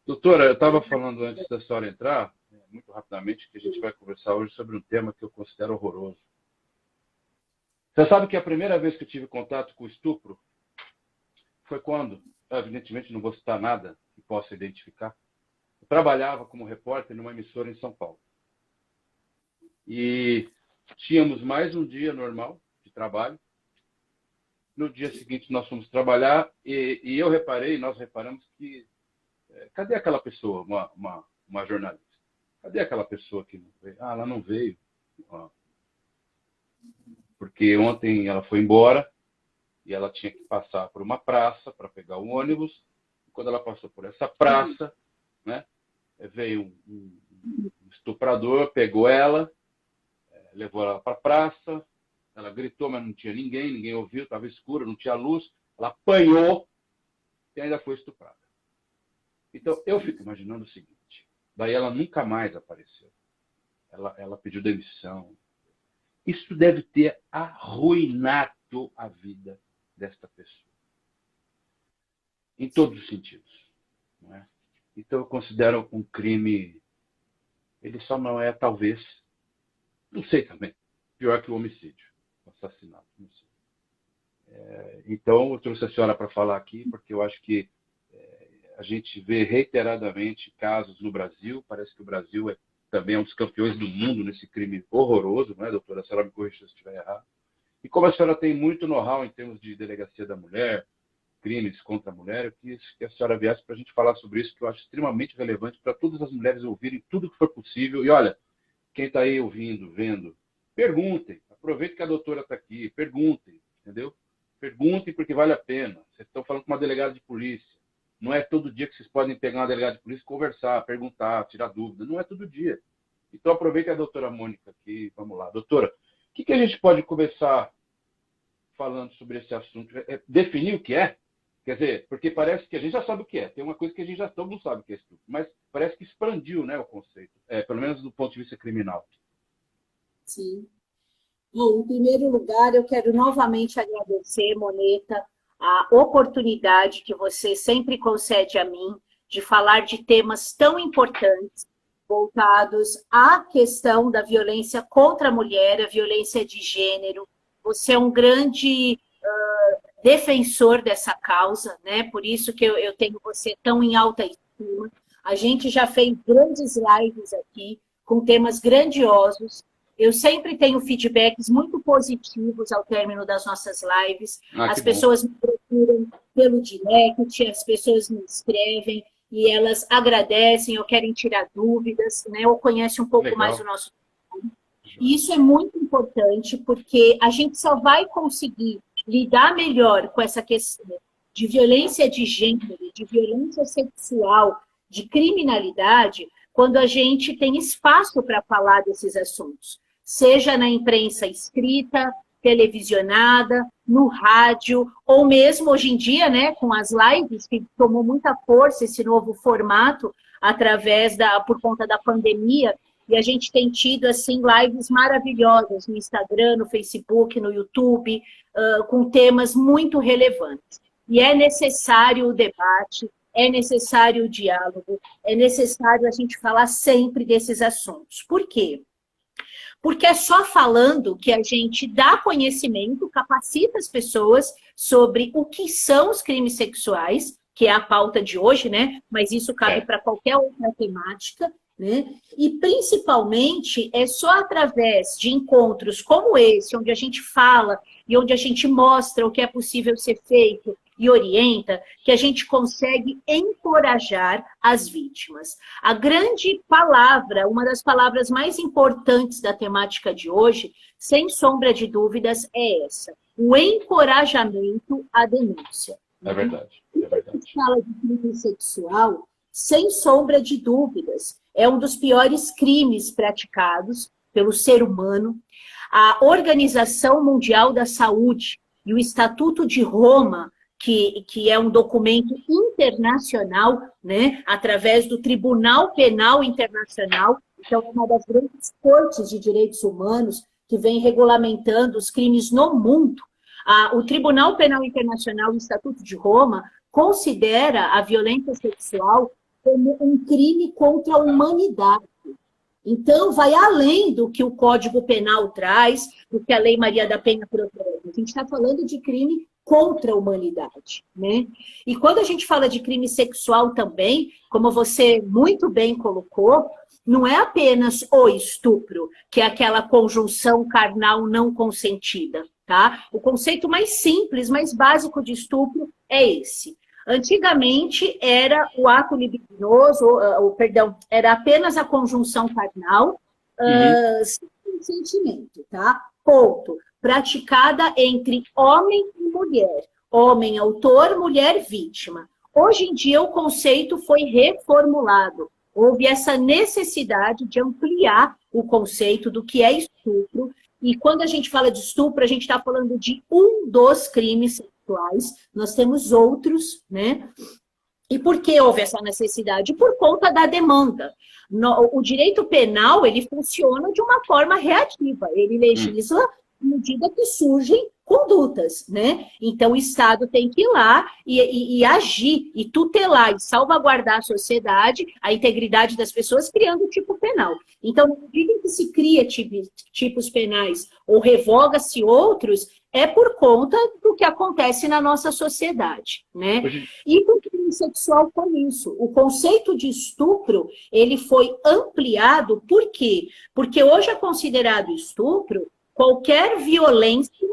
Doutora, eu estava falando antes da senhora entrar, muito rapidamente, que a gente vai conversar hoje sobre um tema que eu considero horroroso. Você sabe que a primeira vez que eu tive contato com o estupro foi quando, evidentemente não vou citar nada que possa identificar, eu trabalhava como repórter numa emissora em São Paulo. E tínhamos mais um dia normal de trabalho. No dia seguinte nós fomos trabalhar e nós reparamos que cadê aquela pessoa, uma jornalista? Cadê aquela pessoa que não veio? Ah, ela não veio. Porque ontem ela foi embora e ela tinha que passar por uma praça para pegar o ônibus. E quando ela passou por essa praça, né, veio um estuprador, pegou ela, levou ela para a praça. Ela gritou, mas não tinha ninguém ouviu, estava escuro, não tinha luz. Ela apanhou e ainda foi estuprada. Então, eu fico imaginando o seguinte, daí ela nunca mais apareceu. Ela pediu demissão. Isso deve ter arruinado a vida desta pessoa. Em todos os sentidos. Não é? Então, eu considero um crime... Ele só não é, talvez... Não sei também. Pior que o homicídio. O assassinato. Não sei. Então, eu trouxe a senhora para falar aqui, porque eu acho que a gente vê reiteradamente casos no Brasil. Parece que o Brasil também é um dos campeões do mundo nesse crime horroroso, não é, doutora? A senhora me corrija se eu estiver errado. E como a senhora tem muito know-how em termos de delegacia da mulher, crimes contra a mulher, eu quis que a senhora viesse para a gente falar sobre isso, que eu acho extremamente relevante para todas as mulheres ouvirem tudo que for possível. E olha, quem está aí ouvindo, vendo, perguntem. Aproveite que a doutora está aqui, perguntem, entendeu? Perguntem porque vale a pena. Vocês estão falando com uma delegada de polícia. Não é todo dia que vocês podem pegar uma delegada de polícia, conversar, perguntar, tirar dúvida. Não é todo dia. Então, aproveite a doutora Mônica aqui. Vamos lá. Doutora, o que a gente pode começar falando sobre esse assunto? Definir o que é? Quer dizer, porque parece que a gente já sabe o que é. Tem uma coisa que a gente já não sabe o que é estupro. Mas parece que expandiu, né, o conceito. Pelo menos do ponto de vista criminal. Sim. Bom, em primeiro lugar, eu quero novamente agradecer, Moneta, a oportunidade que você sempre concede a mim de falar de temas tão importantes voltados à questão da violência contra a mulher, a violência de gênero. Você é um grande defensor dessa causa, né? Por isso que eu tenho você tão em alta estima. A gente já fez grandes lives aqui com temas grandiosos. Eu sempre tenho feedbacks muito positivos ao término das nossas lives. As pessoas me procuram pelo direct, as pessoas me escrevem e elas agradecem ou querem tirar dúvidas, né? Ou conhecem um pouco mais o nosso trabalho. E isso é muito importante, porque a gente só vai conseguir lidar melhor com essa questão de violência de gênero, de violência sexual, de criminalidade, quando a gente tem espaço para falar desses assuntos. Seja na imprensa escrita, televisionada, no rádio, ou mesmo hoje em dia, né, com as lives, que tomou muita força esse novo formato, por conta da pandemia, e a gente tem tido, assim, lives maravilhosas no Instagram, no Facebook, no YouTube, com temas muito relevantes. E é necessário o debate, é necessário o diálogo, é necessário a gente falar sempre desses assuntos. Por quê? Porque é só falando que a gente dá conhecimento, capacita as pessoas sobre o que são os crimes sexuais, que é a pauta de hoje, né? Mas isso cabe para qualquer outra temática, né? E, principalmente, é só através de encontros como esse, onde a gente fala e onde a gente mostra o que é possível ser feito e orienta, que a gente consegue encorajar as vítimas. A grande palavra, uma das palavras mais importantes da temática de hoje, sem sombra de dúvidas, é essa: o encorajamento à denúncia. É verdade, é verdade. Quando a gente fala de crime sexual, sem sombra de dúvidas, é um dos piores crimes praticados pelo ser humano. A Organização Mundial da Saúde e o Estatuto de Roma, que é um documento internacional, né, através do Tribunal Penal Internacional, então é uma das grandes cortes de direitos humanos que vem regulamentando os crimes no mundo. O Tribunal Penal Internacional e o Estatuto de Roma considera a violência sexual como um crime contra a humanidade. Então, vai além do que o Código Penal traz, do que a Lei Maria da Penha protege. A gente está falando de crime contra a humanidade, né? E quando a gente fala de crime sexual também, como você muito bem colocou, não é apenas o estupro, que é aquela conjunção carnal não consentida, tá? O conceito mais simples, mais básico de estupro é esse. Antigamente era o ato libidinoso, era apenas a conjunção carnal, sem consentimento, tá? Ponto. Praticada entre homem e mulher. Homem autor, mulher vítima. Hoje em dia o conceito foi reformulado. Houve essa necessidade de ampliar o conceito do que é estupro. E quando a gente fala de estupro, a gente está falando de um dos crimes sexuais. Nós temos outros, né? E por que houve essa necessidade? Por conta da demanda. O direito penal, ele funciona de uma forma reativa. Ele legisla à medida que surgem condutas, né? Então, o Estado tem que ir lá e agir, e tutelar, e salvaguardar a sociedade, a integridade das pessoas, criando o tipo penal. Então, na medida em que se cria tipos penais ou revoga-se outros, é por conta do que acontece na nossa sociedade, né? E com o crime sexual foi isso. O conceito de estupro, ele foi ampliado, por quê? Porque hoje é considerado estupro qualquer violência,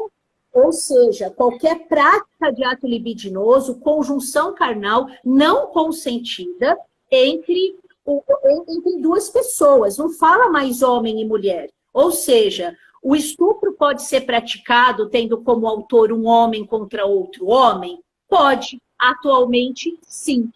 ou seja, qualquer prática de ato libidinoso, conjunção carnal não consentida entre duas pessoas. Não fala mais homem e mulher. Ou seja, o estupro pode ser praticado tendo como autor um homem contra outro homem? Pode. Atualmente, sim.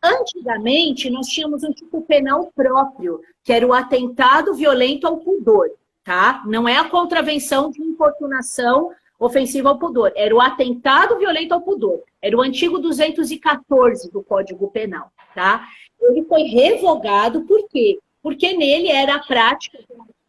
Antigamente, nós tínhamos um tipo penal próprio, que era o atentado violento ao pudor. Tá? Não é a contravenção de importunação ofensiva ao pudor. Era o atentado violento ao pudor. Era o antigo 214 do Código Penal. Tá? Ele foi revogado, por quê? Porque nele era a prática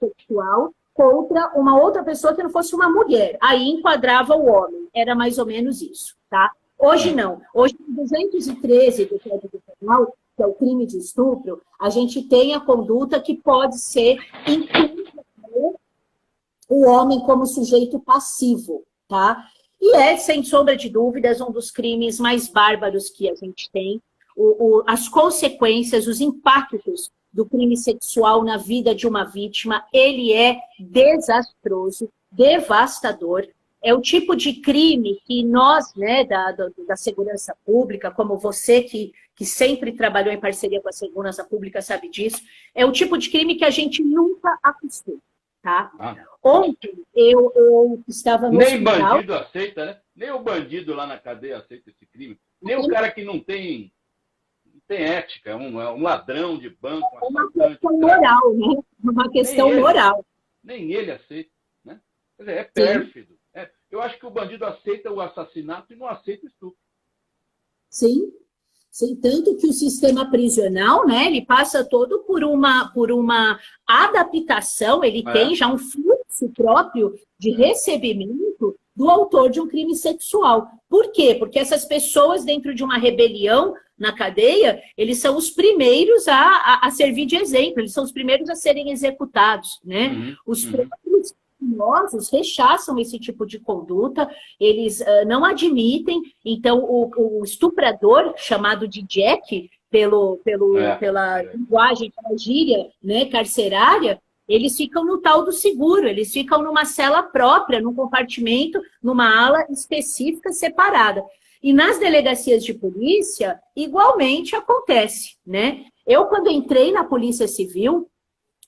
sexual contra uma outra pessoa que não fosse uma mulher. Aí enquadrava o homem. Era mais ou menos isso. Tá? Hoje não. Hoje, no 213 do Código Penal, que é o crime de estupro, a gente tem a conduta que pode ser o homem como sujeito passivo, tá? E é, sem sombra de dúvidas, um dos crimes mais bárbaros que a gente tem. As consequências, os impactos do crime sexual na vida de uma vítima, ele é desastroso, devastador. É o tipo de crime que nós, né, da segurança pública, como você que sempre trabalhou em parceria com a segurança pública sabe disso, é o tipo de crime que a gente nunca acostuma. Tá? Ontem eu estava no hospital. Nem bandido aceita, né? Nem o bandido lá na cadeia aceita esse crime. Nem o cara que não tem ética, é um ladrão de banco. Uma questão moral, né? Uma questão moral. Nem ele aceita, né? Quer dizer, é pérfido. Eu acho que o bandido aceita o assassinato e não aceita o estupro. Sim. Sim, tanto que o sistema prisional, né, ele passa todo por uma adaptação, ele tem já um fluxo próprio de recebimento do autor de um crime sexual. Por quê? Porque essas pessoas, dentro de uma rebelião na cadeia, eles são os primeiros a servir de exemplo, eles são os primeiros a serem executados, né? Os próprios criminosos rechaçam esse tipo de conduta, eles não admitem. Então, o estuprador, chamado de Jack, pela linguagem, pela gíria, né, carcerária, eles ficam no tal do seguro, eles ficam numa cela própria, num compartimento, numa ala específica separada. E nas delegacias de polícia, igualmente acontece, né? Eu, quando entrei na Polícia Civil,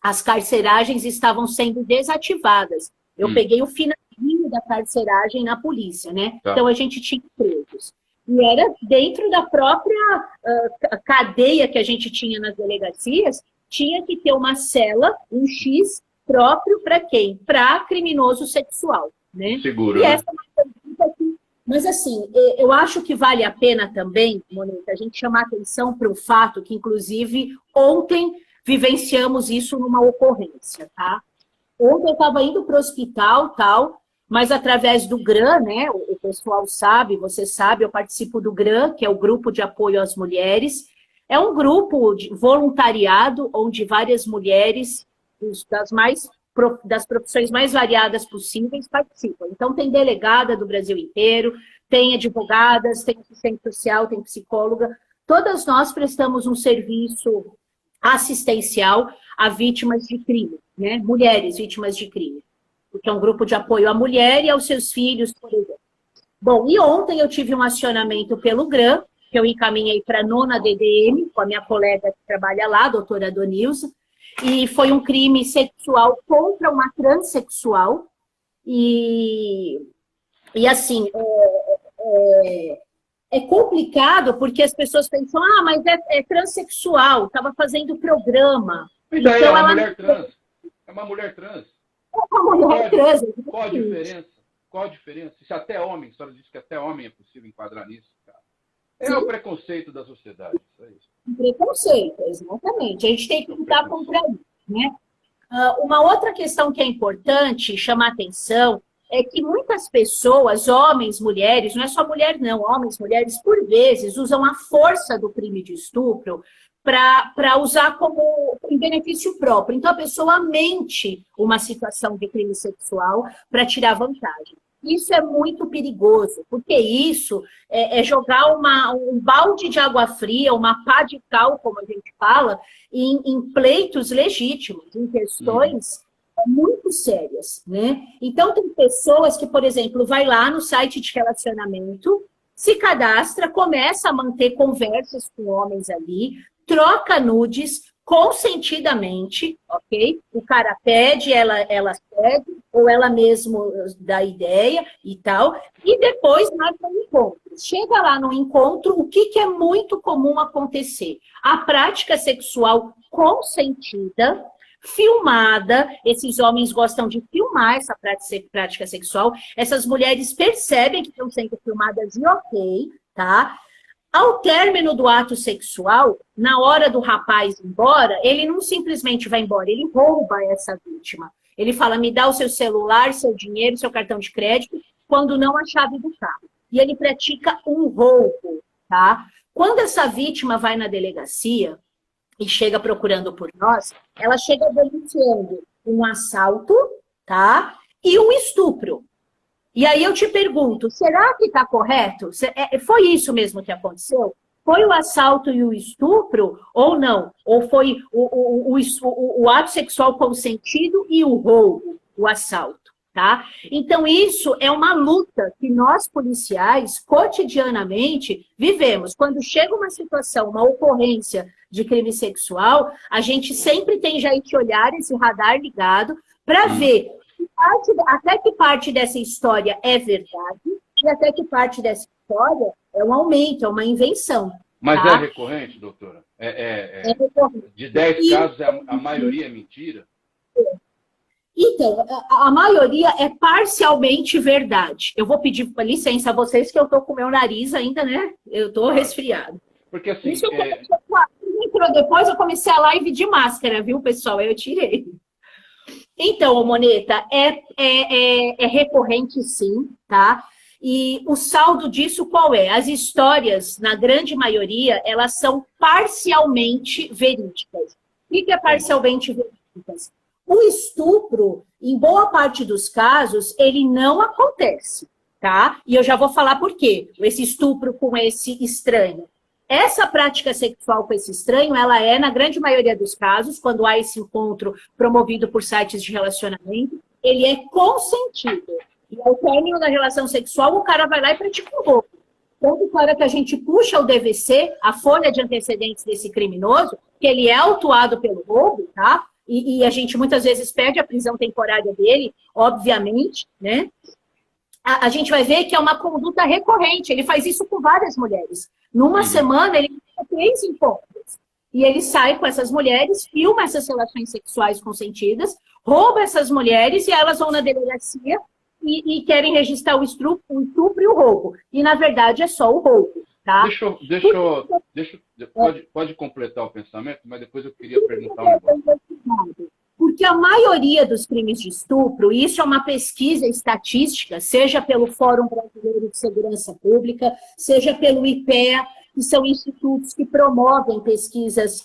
as carceragens estavam sendo desativadas. Eu peguei o finalzinho da carceragem na polícia, né? Então, a gente tinha presos. E era dentro da própria cadeia que a gente tinha nas delegacias, tinha que ter uma cela, um X próprio para quem? Para criminoso sexual, né? Seguro, e né? essa é uma pergunta aqui. Mas, assim, eu acho que vale a pena também, Mônica, a gente chamar atenção para o fato que, inclusive, ontem vivenciamos isso numa ocorrência, tá? Ontem eu estava indo para o hospital, tal, mas através do GRAM, né, o pessoal sabe, você sabe, eu participo do GRAM, que é o Grupo de Apoio às Mulheres, É um grupo de voluntariado onde várias mulheres das profissões mais variadas possíveis participam. Então, tem delegada do Brasil inteiro, tem advogadas, tem assistente social, tem psicóloga. Todas nós prestamos um serviço assistencial a vítimas de crime, né? Mulheres vítimas de crime, porque é um grupo de apoio à mulher e aos seus filhos, por exemplo. Bom, e ontem eu tive um acionamento pelo GRAM, que eu encaminhei para a 9ª DDM, com a minha colega que trabalha lá, a doutora Donilza, e foi um crime sexual contra uma transexual, e assim, é complicado porque as pessoas pensam, mas é transexual, estava fazendo programa. Mas então, é uma mulher trans. É uma mulher trans. É uma mulher trans. Qual a diferença? Qual a diferença? Se até homem, a senhora disse que até homem é possível enquadrar nisso, cara. É o preconceito da sociedade, isso é isso. Preconceito, exatamente. A gente tem que lutar contra isso, né? Uma outra questão que é importante chamar atenção é que muitas pessoas, homens, mulheres, não é só mulher não, homens, mulheres, por vezes, usam a força do crime de estupro para usar como em benefício próprio. Então, a pessoa mente uma situação de crime sexual para tirar vantagem. Isso é muito perigoso, porque isso é jogar um balde de água fria, uma pá de cal, como a gente fala, em pleitos legítimos, em questões muito sérias, né? Então, tem pessoas que, por exemplo, vai lá no site de relacionamento, se cadastra, começa a manter conversas com homens ali, troca nudes consentidamente, ok? O cara pede, ela cede, ou ela mesmo dá ideia e tal, e depois marca um encontro. Chega lá no encontro, o que é muito comum acontecer? A prática sexual consentida, filmada, esses homens gostam de filmar essa prática sexual, essas mulheres percebem que estão sendo filmadas e ok, tá? Ao término do ato sexual, na hora do rapaz ir embora, ele não simplesmente vai embora, ele rouba essa vítima. Ele fala, me dá o seu celular, seu dinheiro, seu cartão de crédito, quando não a chave do carro. E ele pratica um roubo, tá? Quando essa vítima vai na delegacia e chega procurando por nós, ela chega denunciando um assalto, tá? E um estupro. E aí eu te pergunto, será que está correto? Foi isso mesmo que aconteceu? Foi o assalto e o estupro ou não? Ou foi o ato sexual consentido e o roubo, o assalto, tá? Então isso é uma luta que nós policiais cotidianamente vivemos. Quando chega uma situação, uma ocorrência de crime sexual, a gente sempre tem já esse olhar, esse radar ligado para ver até que parte dessa história é verdade e até que parte dessa história é um aumento, é uma invenção. Mas tá? É recorrente, doutora? É recorrente. De 10 casos, a maioria é mentira? Então, a maioria é parcialmente verdade. Eu vou pedir licença a vocês que eu estou com o meu nariz ainda, né? Eu estou resfriado. Porque assim... Isso depois eu comecei a live de máscara, viu, pessoal? Eu tirei. Então, Moneta, é recorrente sim, tá? E o saldo disso qual é? As histórias, na grande maioria, elas são parcialmente verídicas. O que é parcialmente verídicas? O estupro, em boa parte dos casos, ele não acontece, tá? E eu já vou falar por quê. Esse estupro com esse estranho. Essa prática sexual com esse estranho, ela é, na grande maioria dos casos, quando há esse encontro promovido por sites de relacionamento, ele é consentido. E ao término da relação sexual, o cara vai lá e pratica um roubo. Tanto para que a gente puxa o DVC, a folha de antecedentes desse criminoso, que ele é autuado pelo roubo, tá? E a gente muitas vezes perde a prisão temporária dele, obviamente, né? A gente vai ver que é uma conduta recorrente. Ele faz isso com várias mulheres. Numa semana, ele tem 3 encontros. E ele sai com essas mulheres, filma essas relações sexuais consentidas, rouba essas mulheres e elas vão na delegacia e querem registrar o estupro e o roubo. E, na verdade, é só o roubo. Tá? Pode completar o pensamento, mas depois eu queria perguntar um negócio. Porque a maioria dos crimes de estupro, isso é uma pesquisa estatística, seja pelo Fórum Brasileiro de Segurança Pública, seja pelo IPEA, que são institutos que promovem pesquisas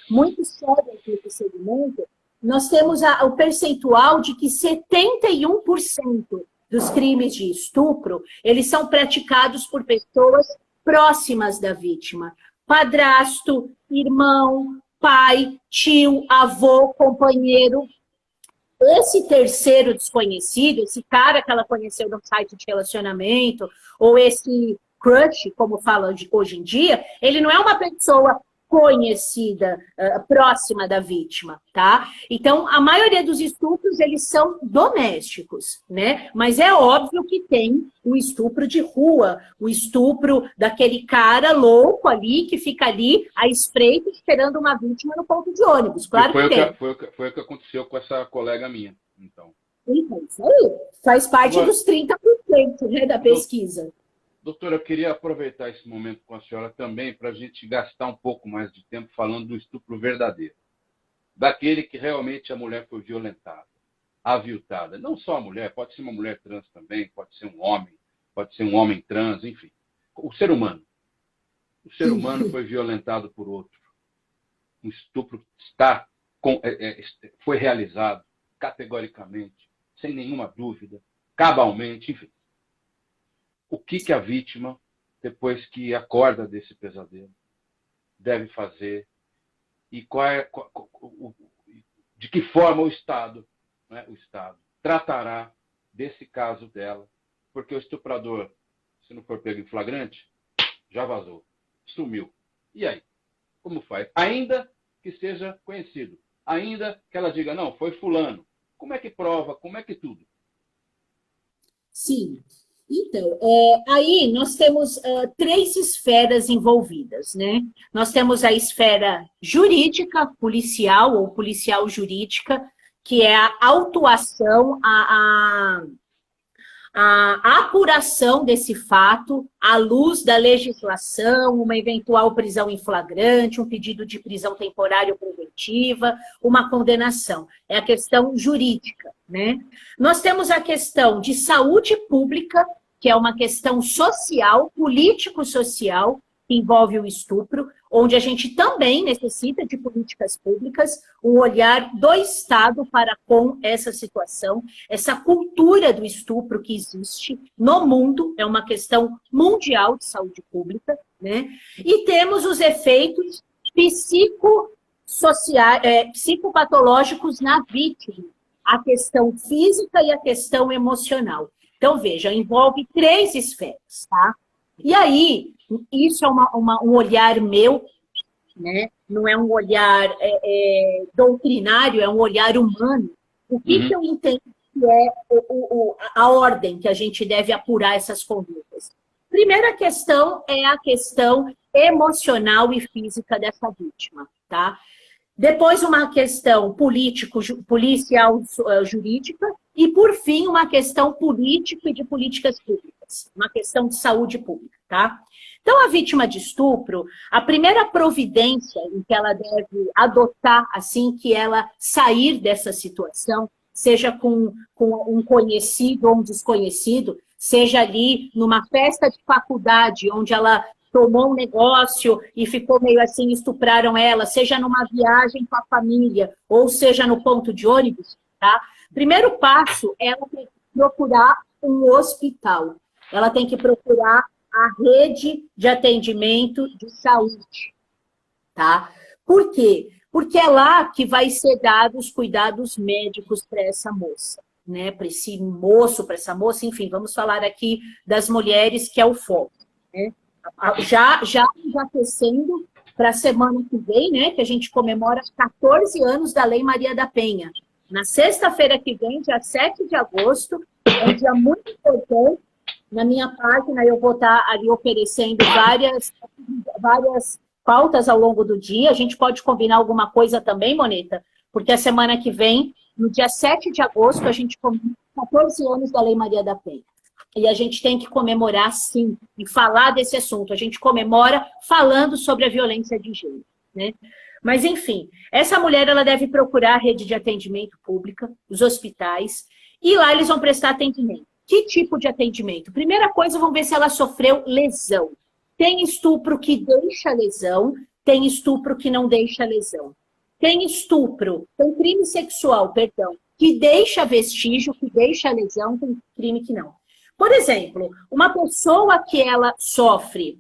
muito sérias nesse segmento, nós temos o percentual de que 71% dos crimes de estupro, eles são praticados por pessoas próximas da vítima. Padrasto, irmão, pai, tio, avô, companheiro. Esse terceiro desconhecido, esse cara que ela conheceu no site de relacionamento, ou esse crush, como fala hoje em dia, ele não é uma pessoa conhecida, próxima da vítima, tá? Então, a maioria dos estupros, eles são domésticos, né? Mas é óbvio que tem o estupro de rua, o estupro daquele cara louco ali, que fica ali à espreita esperando uma vítima no ponto de ônibus. Claro que tem. Foi o que aconteceu com essa colega minha, então. Então, isso aí faz parte dos 30%, né, da pesquisa. Doutora, eu queria aproveitar esse momento com a senhora também para a gente gastar um pouco mais de tempo falando do estupro verdadeiro. Daquele que realmente a mulher foi violentada, aviltada. Não só a mulher, pode ser uma mulher trans também, pode ser um homem trans, enfim. O ser humano. O ser humano foi violentado por outro. O estupro foi realizado categoricamente, sem nenhuma dúvida, cabalmente, enfim. O que a vítima, depois que acorda desse pesadelo, deve fazer e de que forma o Estado tratará desse caso dela, porque o estuprador, se não for pego em flagrante, já vazou, sumiu. E aí? Como faz? Ainda que seja conhecido, ainda que ela diga, não, foi fulano. Como é que prova? Como é que tudo? Sim. Então, aí nós temos 3 esferas envolvidas, né? Nós temos a esfera jurídica, policial ou policial jurídica, que é a autuação, a apuração desse fato à luz da legislação, uma eventual prisão em flagrante, um pedido de prisão temporária ou preventiva, uma condenação. É a questão jurídica, né? Nós temos a questão de saúde pública, que é uma questão social, político-social, que envolve o estupro, onde a gente também necessita de políticas públicas, um olhar do Estado para com essa situação, essa cultura do estupro que existe no mundo, é uma questão mundial de saúde pública, né? E temos os efeitos psicopatológicos na vítima, a questão física e a questão emocional. Então, veja, envolve 3 esferas, tá? E aí, isso é um olhar meu, né? Não é um olhar doutrinário, é um olhar humano. O que eu entendo que é a ordem que a gente deve apurar essas condutas? Primeira questão é a questão emocional e física dessa vítima, tá? Depois, uma questão policial jurídica, e, por fim, uma questão política e de políticas públicas, uma questão de saúde pública, tá? Então, a vítima de estupro, a primeira providência em que ela deve adotar assim que ela sair dessa situação, seja com um conhecido ou um desconhecido, seja ali numa festa de faculdade, onde ela tomou um negócio e ficou meio assim, estupraram ela, seja numa viagem com a família, ou seja no ponto de ônibus, tá? Primeiro passo é ela tem que procurar um hospital. Ela tem que procurar a rede de atendimento de saúde, tá? Por quê? Porque é lá que vai ser dados os cuidados médicos para essa moça, né? Para esse moço, para essa moça, enfim, vamos falar aqui das mulheres, que é o foco, né? Já aquecendo para a semana que vem, né? Que a gente comemora 14 anos da Lei Maria da Penha. Na sexta-feira que vem, dia 7 de agosto, é um dia muito importante. Na minha página, eu vou estar ali oferecendo várias pautas ao longo do dia. A gente pode combinar alguma coisa também, Moneta? Porque a semana que vem, no dia 7 de agosto, a gente comemora 14 anos da Lei Maria da Penha. E a gente tem que comemorar, sim, e falar desse assunto. A gente comemora falando sobre a violência de gênero, né? Mas, enfim, essa mulher ela deve procurar a rede de atendimento pública, os hospitais, e lá eles vão prestar atendimento. Que tipo de atendimento? Primeira coisa, vão ver se ela sofreu lesão. Tem estupro que deixa lesão, tem estupro que não deixa lesão. Tem estupro, tem crime sexual, perdão, que deixa vestígio, que deixa lesão, tem crime que não. Por exemplo, uma pessoa que ela sofre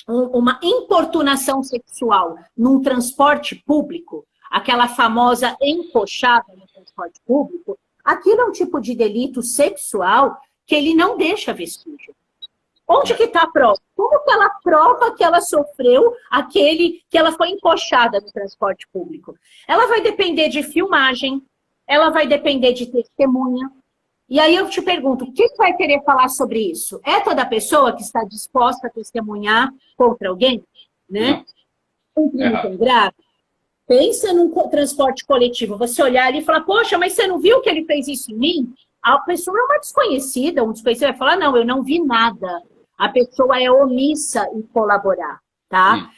uma importunação sexual num transporte público, aquela famosa encoxada no transporte público, aquilo é um tipo de delito sexual que ele não deixa vestígio. Onde que está a prova? Como que ela prova que ela sofreu que ela foi encoxada no transporte público? Ela vai depender de filmagem, ela vai depender de testemunha. E aí eu te pergunto, quem vai querer falar sobre isso? É toda pessoa que está disposta a testemunhar contra alguém? Né? Um crime tão grave. Pensa num transporte coletivo, você olhar ali e falar, poxa, mas você não viu que ele fez isso em mim? A pessoa é uma desconhecida, um desconhecido vai falar, não, eu não vi nada. A pessoa é omissa em colaborar, tá?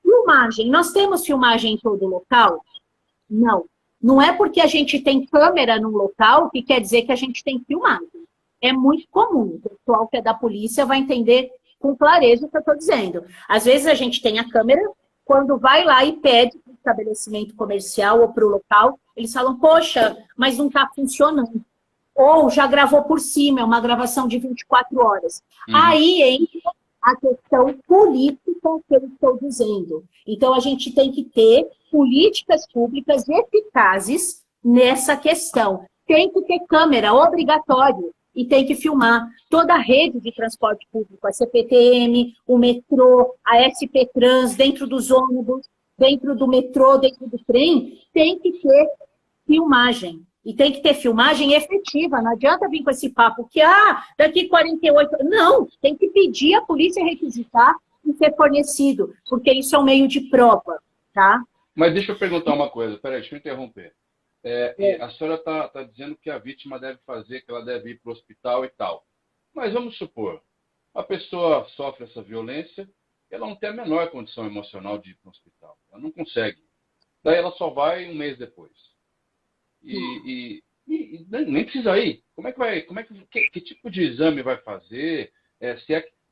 Filmagem, nós temos filmagem em todo local? Não. Não é porque a gente tem câmera num local que quer dizer que a gente tem filmagem. É muito comum, o pessoal que é da polícia vai entender com clareza o que eu estou dizendo. Às vezes a gente tem a câmera, quando vai lá e pede para o estabelecimento comercial ou para o local, eles falam, poxa, mas não está funcionando. Ou já gravou por cima, é uma gravação de 24 horas. Aí entra a questão política que eu estou dizendo. Então, a gente tem que ter políticas públicas eficazes nessa questão. Tem que ter câmera, obrigatório, e tem que filmar. Toda a rede de transporte público, a CPTM, o metrô, a SP Trans, dentro dos ônibus, dentro do metrô, dentro do trem, tem que ter filmagem. E tem que ter filmagem efetiva. Não adianta vir com esse papo que, daqui 48... Não, tem que pedir a polícia requisitar e ser fornecido, porque isso é um meio de prova, tá? Mas deixa eu perguntar uma coisa. Peraí, deixa eu interromper. A senhora está dizendo que a vítima deve fazer, que ela deve ir para o hospital e tal. Mas vamos supor, a pessoa sofre essa violência, ela não tem a menor condição emocional de ir para o hospital. Ela não consegue. Daí ela só vai um mês depois. E nem precisa ir. Como é que vai? Que tipo de exame vai fazer?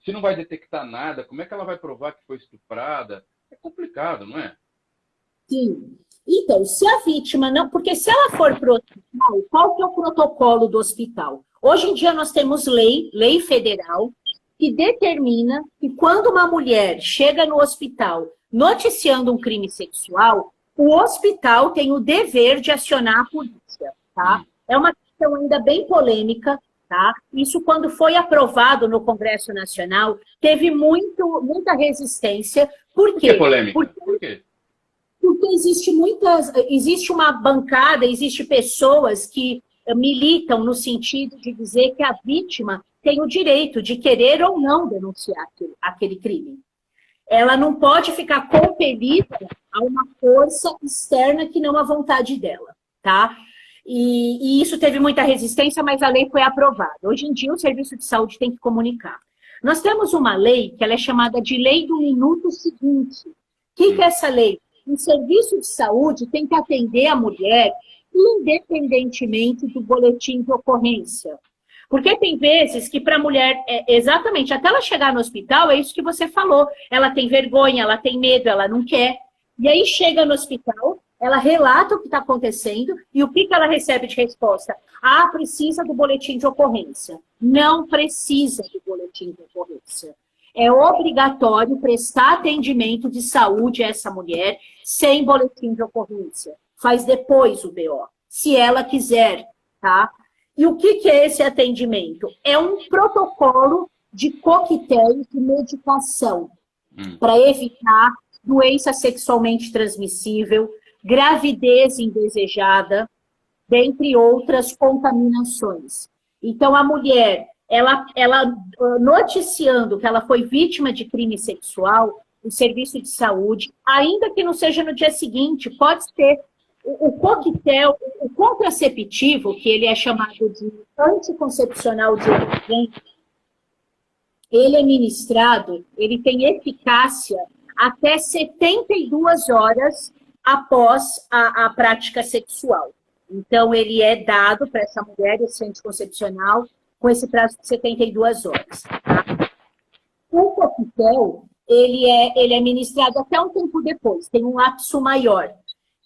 Se não vai detectar nada, como é que ela vai provar que foi estuprada? É complicado, não é? Sim. Então, se a vítima não... Porque se ela for para o hospital, qual que é o protocolo do hospital? Hoje em dia nós temos lei federal, que determina que quando uma mulher chega no hospital noticiando um crime sexual, o hospital tem o dever de acionar a polícia, tá? É uma questão ainda bem polêmica, tá? Isso, quando foi aprovado no Congresso Nacional, teve muita resistência. Por quê? Por que polêmica? Por quê? Porque existe uma bancada, existe pessoas que militam no sentido de dizer que a vítima tem o direito de querer ou não denunciar aquele crime. Ela não pode ficar compelida a uma força externa que não a vontade dela, tá? E isso teve muita resistência, mas a lei foi aprovada. Hoje em dia, o Serviço de Saúde tem que comunicar. Nós temos uma lei que ela é chamada de Lei do Minuto Seguinte. O que é essa lei? O Serviço de Saúde tem que atender a mulher independentemente do boletim de ocorrência. Porque tem vezes que para a mulher, exatamente, até ela chegar no hospital, é isso que você falou. Ela tem vergonha, ela tem medo, ela não quer. E aí chega no hospital, ela relata o que está acontecendo e o que ela recebe de resposta? Precisa do boletim de ocorrência. Não precisa do boletim de ocorrência. É obrigatório prestar atendimento de saúde a essa mulher sem boletim de ocorrência. Faz depois o BO, se ela quiser, tá? E o que é esse atendimento? É um protocolo de coquetel de medicação para evitar doença sexualmente transmissível, gravidez indesejada, dentre outras contaminações. Então, a mulher, ela noticiando que ela foi vítima de crime sexual, o serviço de saúde, ainda que não seja no dia seguinte, pode ser o coquetel, o contraceptivo, que ele é chamado de anticoncepcional de emergência, ele é ministrado, ele tem eficácia até 72 horas após a prática sexual. Então, ele é dado para essa mulher, esse anticoncepcional, com esse prazo de 72 horas. Tá? O coquetel, ele é ministrado até um tempo depois, tem um lapso maior.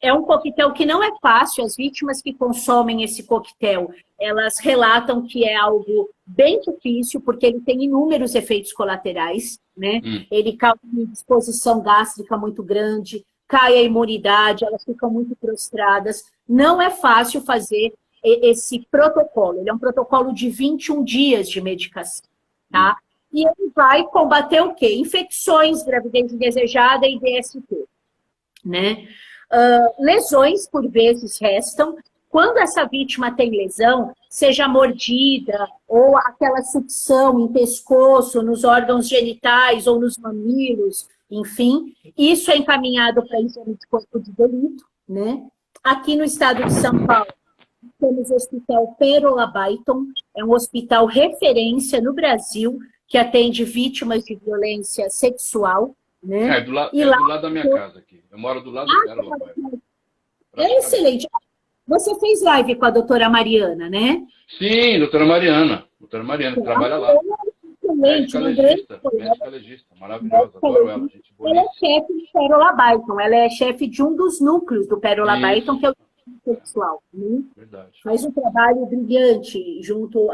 É um coquetel que não é fácil, as vítimas que consomem esse coquetel, elas relatam que é algo bem difícil, porque ele tem inúmeros efeitos colaterais, né? Ele causa uma indisposição gástrica muito grande, cai a imunidade, elas ficam muito prostradas. Não é fácil fazer esse protocolo, ele é um protocolo de 21 dias de medicação, tá? E ele vai combater o quê? Infecções, gravidez indesejada e DST, né? Lesões, por vezes, restam. Quando essa vítima tem lesão, seja mordida ou aquela sucção em pescoço, nos órgãos genitais ou nos mamilos, enfim, isso é encaminhado para exame de corpo de delito, né? Aqui no estado de São Paulo, temos o Hospital Pérola Baiton, é um hospital referência no Brasil, que atende vítimas de violência sexual, né? Do lado da minha casa aqui. Eu moro do lado do Pérola Baiton. É excelente. Você fez live com a doutora Mariana, né? Sim, doutora Mariana. Doutora Mariana, que trabalha lá. Médica legista, maravilhosa. Adoro ela, gente bonita. Ela é chefe do Pérola Baiton. Ela é chefe de um dos núcleos do Pérola Baiton, que é o sexual. Né? Verdade. Faz um trabalho brilhante junto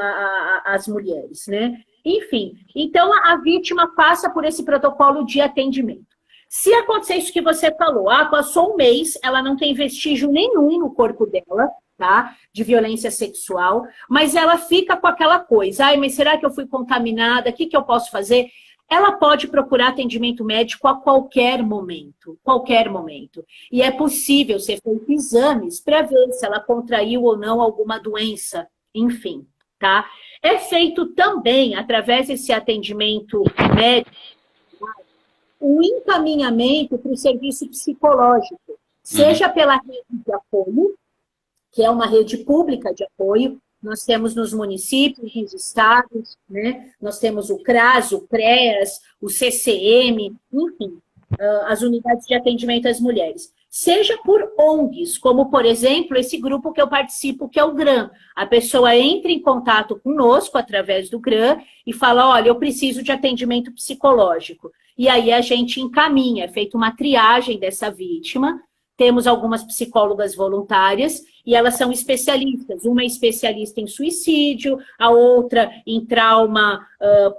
às mulheres, né? Enfim, então a vítima passa por esse protocolo de atendimento. Se acontecer isso que você falou, passou um mês, ela não tem vestígio nenhum no corpo dela, tá? De violência sexual, mas ela fica com aquela coisa, mas será que eu fui contaminada? O que eu posso fazer? Ela pode procurar atendimento médico a qualquer momento. E é possível ser feito exames para ver se ela contraiu ou não alguma doença, enfim, tá? É feito também, através desse atendimento médico, o encaminhamento para o serviço psicológico, seja pela rede de apoio, que é uma rede pública de apoio, nós temos nos municípios, nos estados, né? Nós temos o CRAS, o CREAS, o CCM, enfim, as unidades de atendimento às mulheres. Seja por ONGs, como, por exemplo, esse grupo que eu participo, que é o GRAM. A pessoa entra em contato conosco através do GRAM e fala, olha, eu preciso de atendimento psicológico. E aí a gente encaminha, é feita uma triagem dessa vítima. Temos algumas psicólogas voluntárias e elas são especialistas. Uma é especialista em suicídio, a outra em trauma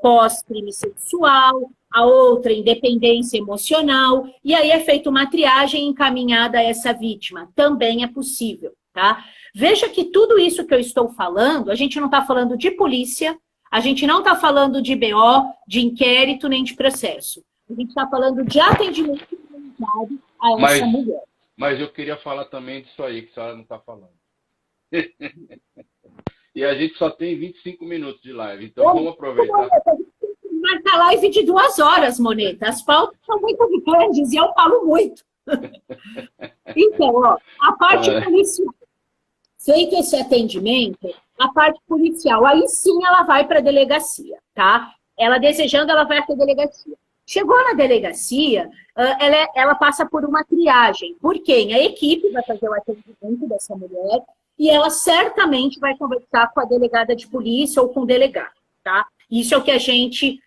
pós-crime sexual, a outra em dependência emocional. E aí é feita uma triagem encaminhada a essa vítima. Também é possível, tá? Veja que tudo isso que eu estou falando, a gente não está falando de polícia, a gente não está falando de BO, de inquérito, nem de processo. A gente está falando de atendimento humanizado a essa mulher. Mas eu queria falar também disso aí que a senhora não está falando. E a gente só tem 25 minutos de live, então vamos aproveitar. Marcar live de 2 horas, Moneta. As pautas são muito grandes e eu falo muito. Então, ó, a parte policial. Feito esse atendimento, a parte policial, aí sim ela vai para a delegacia, tá? Ela desejando, ela vai para a delegacia. Chegou na delegacia, ela passa por uma triagem. Por quem? A equipe vai fazer o atendimento dessa mulher e ela certamente vai conversar com a delegada de polícia ou com o delegado, tá? Isso é o que a gente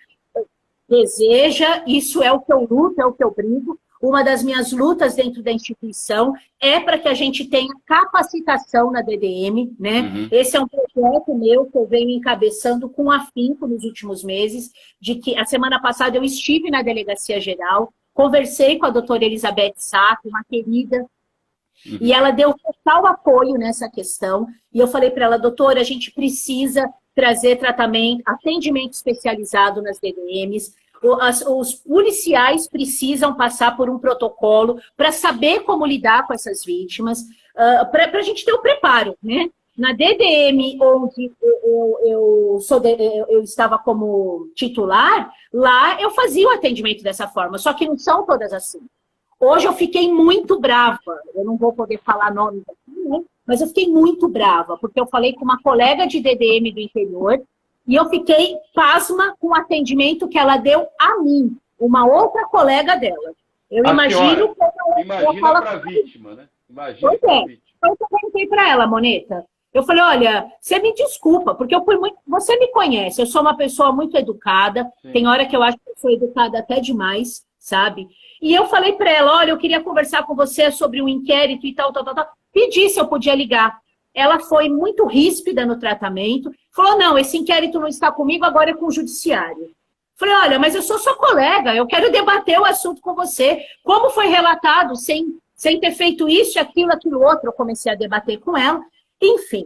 deseja, isso é o que eu luto, é o que eu brigo. Uma das minhas lutas dentro da instituição é para que a gente tenha capacitação na DDM, né? Esse é um projeto meu que eu venho encabeçando com afinco nos últimos meses, de que a semana passada eu estive na Delegacia Geral, conversei com a doutora Elizabeth Saco, uma querida, e ela deu total apoio nessa questão, e eu falei para ela, doutora, a gente precisa trazer atendimento especializado nas DDMs, os policiais precisam passar por um protocolo para saber como lidar com essas vítimas, para a gente ter o preparo, né? Na DDM, onde eu estava como titular, lá eu fazia o atendimento dessa forma, só que não são todas assim. Hoje eu fiquei muito brava, eu não vou poder falar nomes aqui, né? Mas eu fiquei muito brava, porque eu falei com uma colega de DDM do interior, e eu fiquei pasma com o atendimento que ela deu a mim, uma outra colega dela. Eu imagino... Imagina para a vítima, né? Imagina para a vítima. Foi o que eu perguntei para ela, Moneta. Eu falei, olha, você me desculpa, porque eu fui muito... Você me conhece, eu sou uma pessoa muito educada, sim. Tem hora que eu acho que eu sou educada até demais, sabe? E eu falei para ela, olha, eu queria conversar com você sobre um inquérito e tal. Pedi se eu podia ligar. Ela foi muito ríspida no tratamento, falou, não, esse inquérito não está comigo, agora é com o judiciário. Falei, olha, mas eu sou sua colega, eu quero debater o assunto com você. Como foi relatado, sem ter feito isso, aquilo outro, eu comecei a debater com ela. Enfim,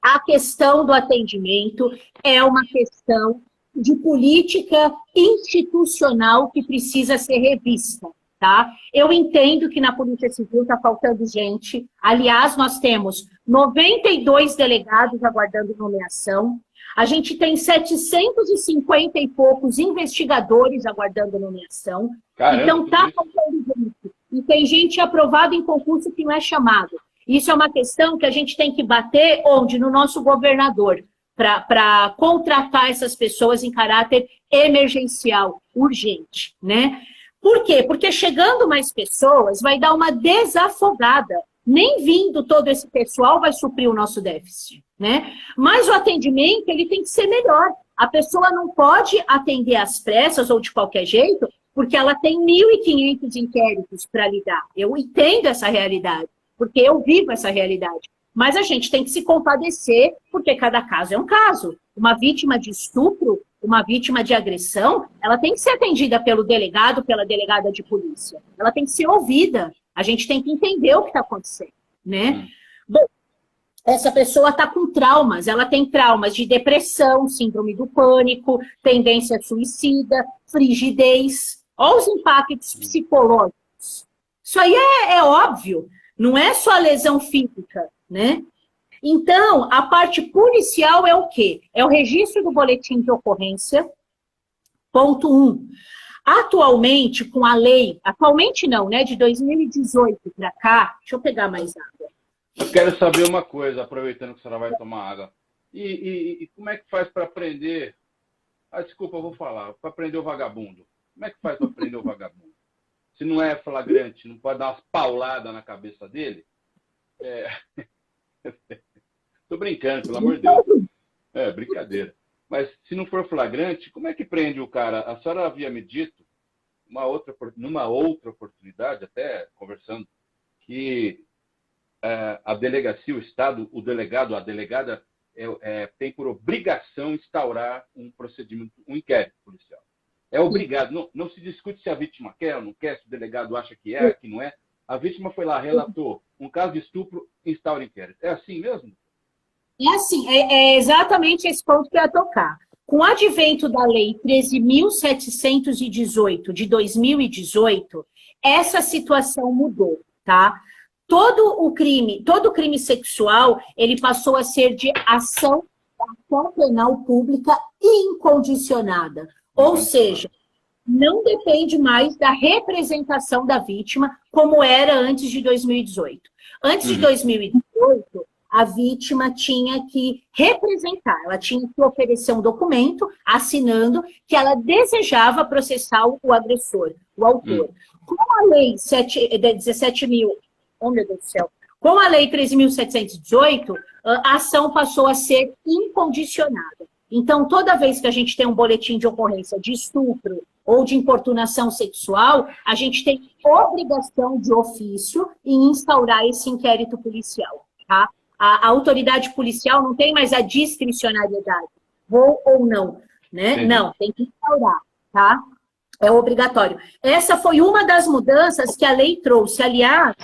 a questão do atendimento é uma questão de política institucional que precisa ser revista, tá? Eu entendo que na Polícia Civil está faltando gente. Aliás, nós temos 92 delegados aguardando nomeação. A gente tem 750 e poucos investigadores aguardando nomeação. Caramba, então, está faltando gente. E tem gente aprovada em concurso que não é chamado. Isso é uma questão que a gente tem que bater onde? No nosso governador, para contratar essas pessoas em caráter emergencial, urgente, né? Por quê? Porque chegando mais pessoas, vai dar uma desafogada. Nem vindo todo esse pessoal vai suprir o nosso déficit, né? Mas o atendimento, ele tem que ser melhor. A pessoa não pode atender às pressas ou de qualquer jeito, porque ela tem 1.500 inquéritos para lidar. Eu entendo essa realidade, porque eu vivo essa realidade. Mas a gente tem que se compadecer, porque cada caso é um caso. Uma vítima de estupro, uma vítima de agressão, ela tem que ser atendida pelo delegado, pela delegada de polícia. Ela tem que ser ouvida. A gente tem que entender o que está acontecendo, né? Bom, essa pessoa está com traumas. Ela tem traumas de depressão, síndrome do pânico, tendência suicida, frigidez. Olha os impactos psicológicos. Isso aí é óbvio. Não é só a lesão física, né? Então, a parte policial é o quê? É o registro do boletim de ocorrência, ponto 1. Atualmente, com a lei, atualmente não, né? De 2018 para cá, deixa eu pegar mais água. Eu quero saber uma coisa, aproveitando que a senhora vai tomar água. E como é que faz para prender... desculpa, eu vou falar. Para prender o vagabundo. Como é que faz para prender o vagabundo? Se não é flagrante, não pode dar umas pauladas na cabeça dele? Tô brincando, pelo amor de Deus. É, brincadeira. Mas se não for flagrante, como é que prende o cara? A senhora havia me dito, numa outra oportunidade, até conversando, que a delegacia, o Estado, o delegado, a delegada, tem por obrigação instaurar um procedimento, um inquérito policial. É obrigado. Não se discute se a vítima quer ou não quer, se o delegado acha que não é. A vítima foi lá, relatou um caso de estupro, instaura inquérito. É assim mesmo? É assim, é exatamente esse ponto que eu ia tocar. Com o advento da Lei 13.718 de 2018, essa situação mudou, tá? Todo crime sexual, ele passou a ser de ação penal pública incondicionada. Ou seja, não depende mais da representação da vítima como era antes de 2018. Antes de 2018, a vítima tinha que representar, ela tinha que oferecer um documento assinando que ela desejava processar o agressor, o autor. Com a lei 17.000, oh meu Deus do céu, com a lei 13.718, a ação passou a ser incondicionada. Então, toda vez que a gente tem um boletim de ocorrência de estupro ou de importunação sexual, a gente tem obrigação de ofício em instaurar esse inquérito policial, tá? A autoridade policial não tem mais a discricionariedade, vou ou não, né? Sim. Não, tem que instaurar, tá? É obrigatório. Essa foi uma das mudanças que a lei trouxe. Aliás,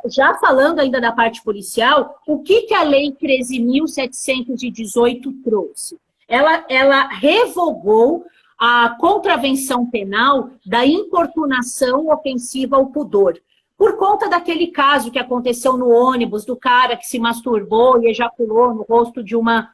já falando ainda da parte policial, o que a lei 13.718 trouxe? Ela revogou a contravenção penal da importunação ofensiva ao pudor. Por conta daquele caso que aconteceu no ônibus, do cara que se masturbou e ejaculou no rosto de uma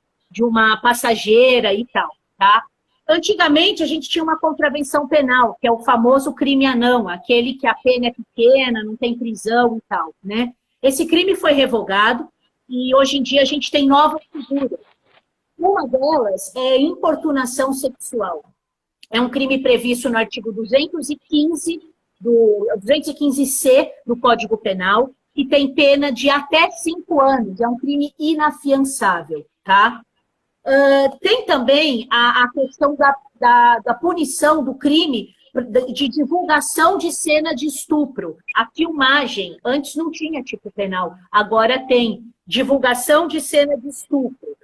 passageira e tal, tá? Antigamente, a gente tinha uma contravenção penal, que é o famoso crime anão, aquele que a pena é pequena, não tem prisão e tal, né? Esse crime foi revogado e hoje em dia a gente tem novas figuras. Uma delas é importunação sexual. É um crime previsto no artigo 215C do Código Penal, que tem pena de até 5 anos, é um crime inafiançável, tá? Tem também a questão da punição do crime de divulgação de cena de estupro. A filmagem, antes não tinha tipo penal, agora tem divulgação de cena de estupro.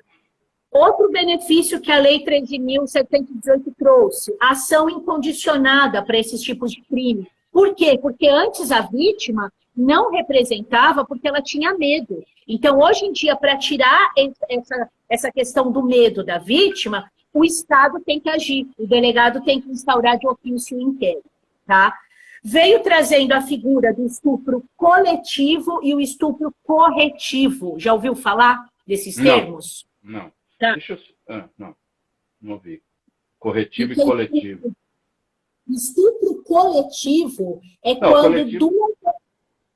Outro benefício que a Lei 13.718 trouxe, ação incondicionada para esses tipos de crime. Por quê? Porque antes a vítima não representava porque ela tinha medo. Então, hoje em dia, para tirar essa questão do medo da vítima, o Estado tem que agir, o delegado tem que instaurar de ofício o inquérito, tá? Veio trazendo a figura do estupro coletivo e o estupro corretivo. Já ouviu falar desses termos? Não. Tá. Deixa eu... não ouvi. Corretivo e coletivo. Estupro coletivo é não, quando coletivo... duas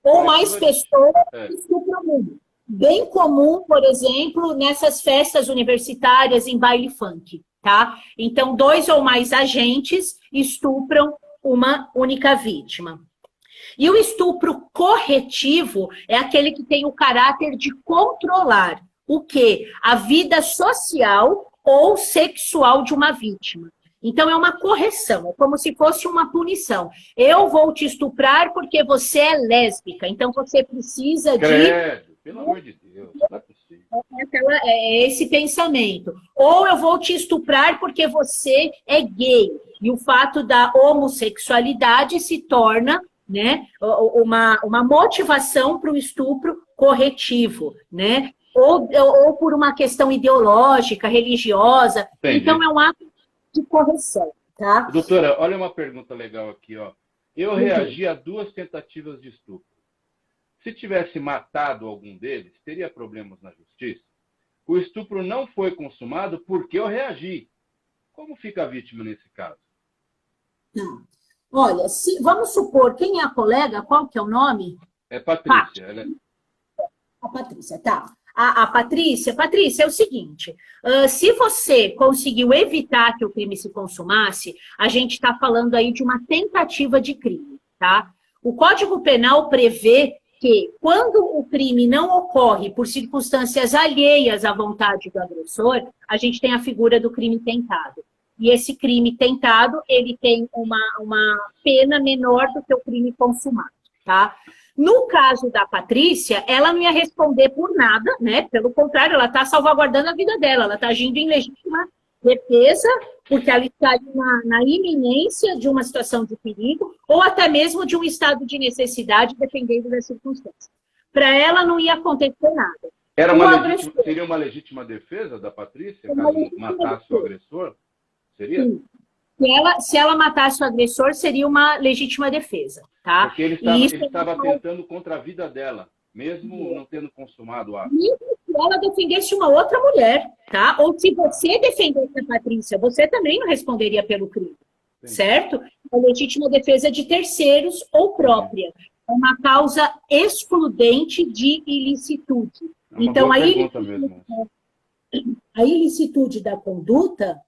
ou mais pessoas estupram um. Bem comum, por exemplo, nessas festas universitárias em baile funk, tá? Então, 2 ou mais agentes estupram uma única vítima. E o estupro corretivo é aquele que tem o caráter de controlar o quê? A vida social ou sexual de uma vítima. Então, é uma correção, é como se fosse uma punição. Eu vou te estuprar porque você é lésbica, então você precisa Credo, pelo amor de Deus, não é possível. É esse pensamento. Ou eu vou te estuprar porque você é gay. E o fato da homossexualidade se torna, né, uma motivação para o estupro corretivo, né? Ou por uma questão ideológica, religiosa. Entendi. Então, é um ato de correção, tá? Doutora, olha uma pergunta legal aqui, ó. Eu reagi a 2 tentativas de estupro. Se tivesse matado algum deles, teria problemas na justiça? O estupro não foi consumado porque eu reagi. Como fica a vítima nesse caso? Não. Olha, vamos supor, quem é a colega? Qual que é o nome? É Patrícia. Ela é... A Patrícia, tá. A Patrícia, é o seguinte, se você conseguiu evitar que o crime se consumasse, a gente está falando aí de uma tentativa de crime, tá? O Código Penal prevê que, quando o crime não ocorre por circunstâncias alheias à vontade do agressor, a gente tem a figura do crime tentado. E esse crime tentado, ele tem uma pena menor do que o crime consumado, tá? No caso da Patrícia, ela não ia responder por nada, né? Pelo contrário, ela está salvaguardando a vida dela, ela está agindo em legítima defesa, porque ela está na iminência de uma situação de perigo, ou até mesmo de um estado de necessidade, dependendo das circunstâncias. Para ela não ia acontecer nada. Seria uma legítima defesa da Patrícia, caso matasse o agressor? Seria? Sim. Se ela matasse o agressor, seria uma legítima defesa, tá? Porque ele estava tentando contra a vida dela, mesmo não tendo consumado o ato. Mesmo se ela defendesse uma outra mulher, tá? Ou se você defendesse a Patrícia, você também não responderia pelo crime, certo? É legítima defesa de terceiros ou própria. É uma causa excludente de ilicitude. Então, a ilicitude da conduta,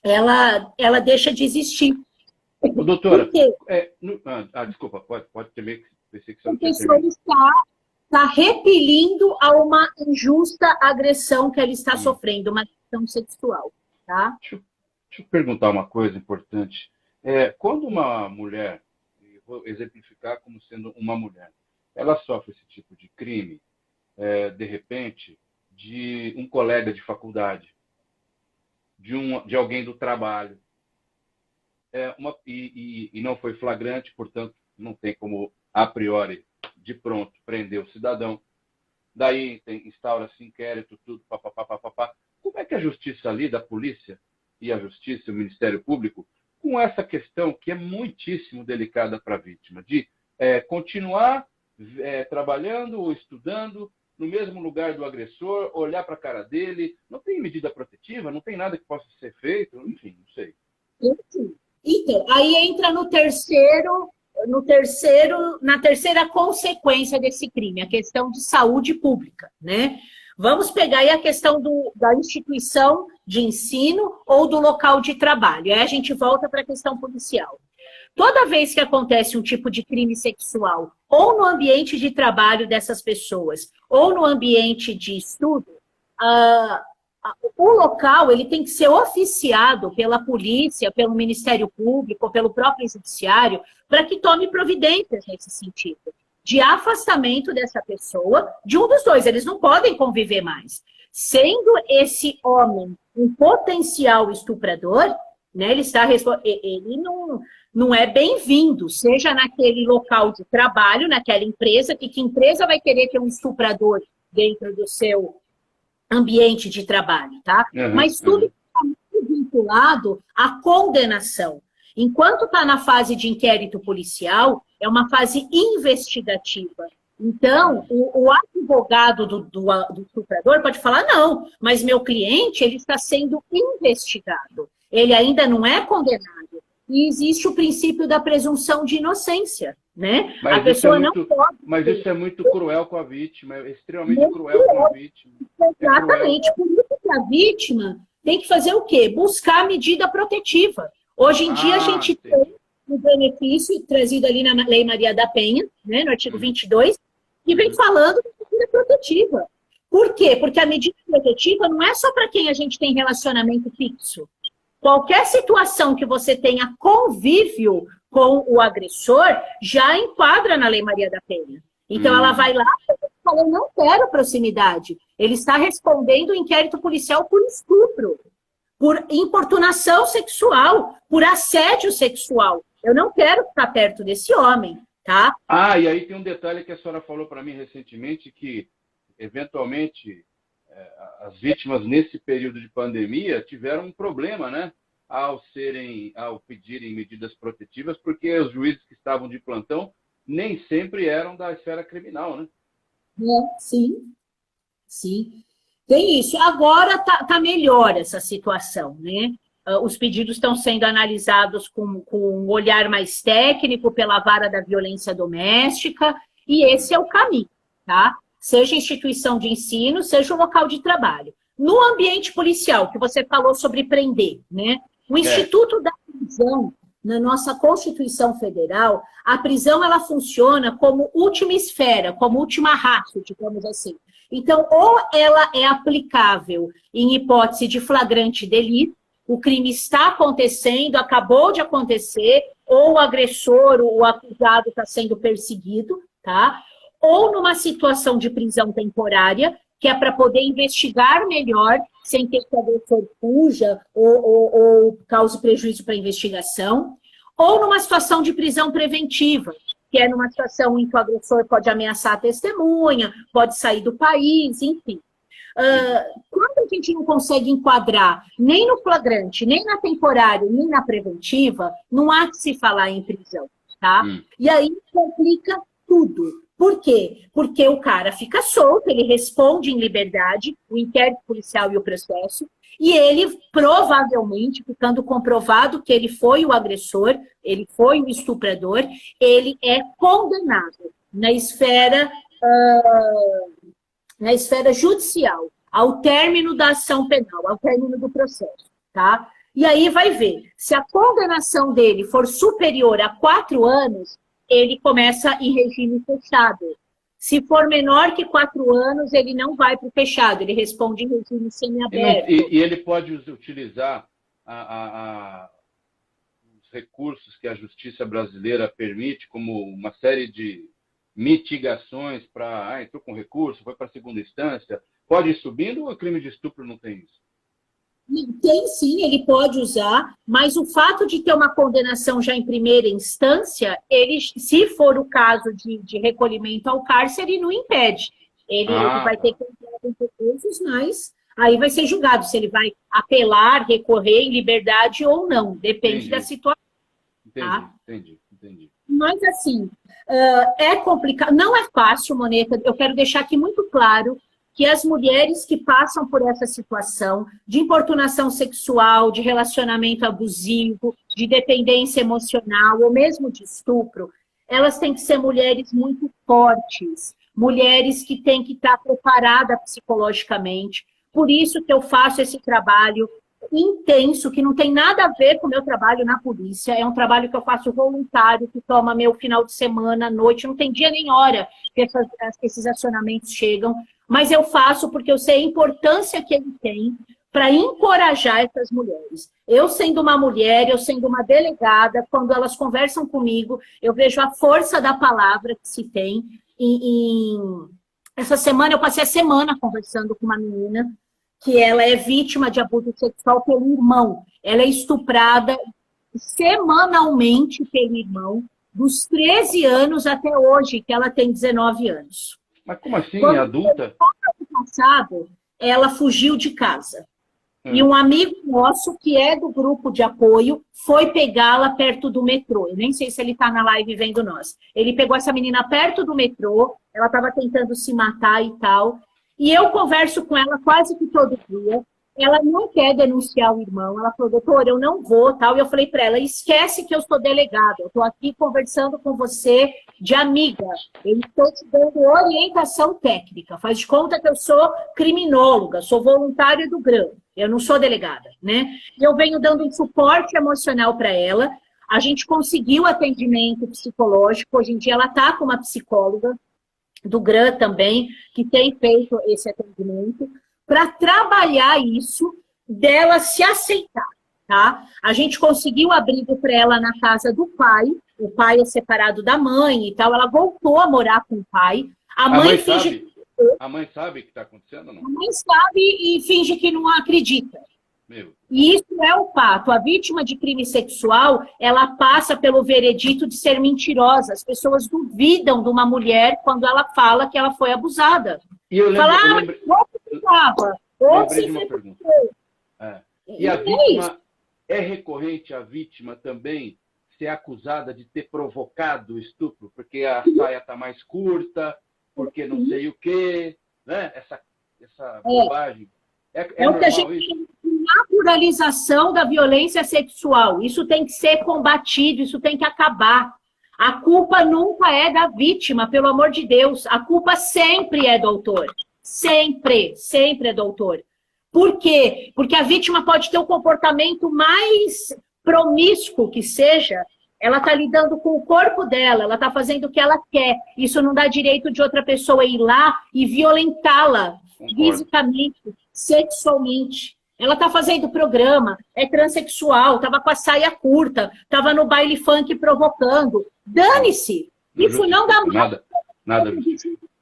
ela deixa de existir. Doutora, desculpa, pode ter pensei que você não tinha terminado. A pessoa está repelindo a uma injusta agressão que ela está sofrendo, uma agressão sexual. Tá? Deixa eu perguntar uma coisa importante. Quando uma mulher, vou exemplificar como sendo uma mulher, ela sofre esse tipo de crime, de repente, de um colega de faculdade, de alguém do trabalho, e não foi flagrante, portanto, não tem como, a priori, de pronto, prender o cidadão. Daí instaura-se inquérito, tudo, papapá. Como é que a justiça lida, a polícia e a justiça, o Ministério Público, com essa questão que é muitíssimo delicada para a vítima, de continuar trabalhando ou estudando no mesmo lugar do agressor, olhar para a cara dele, não tem medida protetiva, não tem nada que possa ser feito, enfim, não sei. Então, aí entra na terceira consequência desse crime, a questão de saúde pública, né? Vamos pegar aí a questão da instituição de ensino ou do local de trabalho. Aí a gente volta para a questão policial. toda vez que acontece um tipo de crime sexual, ou no ambiente de trabalho dessas pessoas, ou no ambiente de estudo, o local ele tem que ser oficiado pela polícia, pelo Ministério Público, pelo próprio judiciário, para que tome providências nesse sentido, de afastamento dessa pessoa, de um dos dois, eles não podem conviver mais. Sendo esse homem um potencial estuprador, né, ele não é bem-vindo, seja naquele local de trabalho, naquela empresa, que empresa vai querer ter um estuprador dentro do seu ambiente de trabalho, tá? Mas tudo está muito vinculado à condenação. Enquanto está na fase de inquérito policial, é uma fase investigativa. Então, o advogado do estuprador pode falar, não, mas meu cliente ele está sendo investigado. Ele ainda não é condenado. E existe o princípio da presunção de inocência, né? Mas a pessoa não pode... Mas isso é muito cruel com a vítima, é extremamente cruel com a vítima. Exatamente. Por isso que a vítima tem que fazer o quê? Buscar a medida protetiva. Hoje em dia a gente tem o benefício trazido ali na Lei Maria da Penha, né, no artigo 22, que vem falando da medida protetiva. Por quê? Porque a medida protetiva não é só para quem a gente tem relacionamento fixo. Qualquer situação que você tenha convívio com o agressor já enquadra na Lei Maria da Penha. Então, ela vai lá e fala, eu não quero proximidade. Ele está respondendo o inquérito policial por estupro, por importunação sexual, por assédio sexual. Eu não quero ficar perto desse homem, tá? E aí tem um detalhe que a senhora falou para mim recentemente, que, eventualmente, as vítimas, nesse período de pandemia, tiveram um problema, né? Ao pedirem medidas protetivas, porque os juízes que estavam de plantão nem sempre eram da esfera criminal, né? Sim. Tem isso. Agora tá melhor essa situação, né? Os pedidos estão sendo analisados com um olhar mais técnico pela vara da violência doméstica, e esse é o caminho, tá? Seja instituição de ensino, seja o local de trabalho. No ambiente policial, que você falou sobre prender, né? O Instituto da Prisão, na nossa Constituição Federal, a prisão ela funciona como última esfera, como última ratio, digamos assim. Então, ou ela é aplicável em hipótese de flagrante delito, o crime está acontecendo, acabou de acontecer, ou o agressor, o acusado está sendo perseguido, tá? Ou numa situação de prisão temporária, que é para poder investigar melhor, sem ter que o agressor fuja ou cause prejuízo para a investigação, ou numa situação de prisão preventiva, que é numa situação em que o agressor pode ameaçar a testemunha, pode sair do país, enfim. Quando a gente não consegue enquadrar nem no flagrante, nem na temporária, nem na preventiva, não há que se falar em prisão, tá? E aí complica tudo. Por quê? Porque o cara fica solto, ele responde em liberdade, o inquérito policial e o processo, e ele provavelmente, ficando comprovado que ele foi o agressor, ele foi o estuprador, ele é condenado na esfera judicial, ao término da ação penal, ao término do processo, tá? E aí vai ver, se a condenação dele for superior a 4 anos, ele começa em regime fechado. Se for menor que 4 anos, ele não vai para o fechado, ele responde em regime semiaberto. E ele pode utilizar os recursos que a justiça brasileira permite, como uma série de mitigações para... entrou com recurso, foi para a segunda instância. Pode ir subindo ou o crime de estupro não tem isso? Tem sim, ele pode usar, mas o fato de ter uma condenação já em primeira instância, ele, se for o caso de recolhimento ao cárcere, não impede. Ele vai ter que entrar com recursos, mas aí vai ser julgado se ele vai apelar, recorrer em liberdade ou não, depende da situação. Entendi. Mas assim, é complicado, não é fácil, Moneta, eu quero deixar aqui muito claro que as mulheres que passam por essa situação de importunação sexual, de relacionamento abusivo, de dependência emocional, ou mesmo de estupro, elas têm que ser mulheres muito fortes, mulheres que têm que estar preparadas psicologicamente. Por isso que eu faço esse trabalho intenso, que não tem nada a ver com o meu trabalho na polícia. É um trabalho que eu faço voluntário, que toma meu final de semana, à noite, não tem dia nem hora que esses acionamentos chegam, mas eu faço porque eu sei a importância que ele tem para encorajar essas mulheres. Eu sendo uma mulher, eu sendo uma delegada, quando elas conversam comigo, eu vejo a força da palavra que se tem. Essa semana, eu passei a semana conversando com uma menina que ela é vítima de abuso sexual pelo irmão. Ela é estuprada semanalmente pelo irmão, dos 13 anos até hoje, que ela tem 19 anos. Mas como assim, adulta? No passado, ela fugiu de casa. E um amigo nosso, que é do grupo de apoio, foi pegá-la perto do metrô. Eu nem sei se ele está na live vendo nós. Ele pegou essa menina perto do metrô, ela estava tentando se matar e tal. E eu converso com ela quase que todo dia. Ela não quer denunciar o irmão. Ela falou, doutor, eu não vou, tal. E eu falei para ela, esquece que eu sou delegada. Eu estou aqui conversando com você de amiga. Eu estou te dando orientação técnica. Faz de conta que eu sou criminóloga, sou voluntária do GRAM. Eu não sou delegada, né? E eu venho dando um suporte emocional para ela. A gente conseguiu atendimento psicológico. Hoje em dia ela está com uma psicóloga do GRAM também, que tem feito esse atendimento, para trabalhar isso dela se aceitar, tá? A gente conseguiu abrigo para ela na casa do pai, o pai é separado da mãe e tal, ela voltou a morar com o pai, a mãe finge... A mão sabe o que está acontecendo ou não? A mãe sabe e finge que não acredita. Meu. E isso é o fato. A vítima de crime sexual, ela passa pelo veredito de ser mentirosa. As pessoas duvidam de uma mulher quando ela fala que ela foi abusada. E eu lembro, lembrei de uma pergunta. E a vítima, é recorrente a vítima também ser acusada de ter provocado o estupro, porque a saia está mais curta, porque não sei o quê, né? Essa bobagem. É o que a gente isso? Naturalização da violência sexual. Isso tem que ser combatido, isso tem que acabar. A culpa nunca é da vítima, pelo amor de Deus. A culpa sempre é do autor. Sempre, sempre é do autor. Por quê? Porque a vítima pode ter o comportamento mais promíscuo que seja, ela está lidando com o corpo dela, ela está fazendo o que ela quer. Isso não dá direito de outra pessoa ir lá e violentá-la fisicamente, sexualmente. Ela está fazendo programa, é transexual, estava com a saia curta, estava no baile funk provocando. Dane-se! Isso não dá nada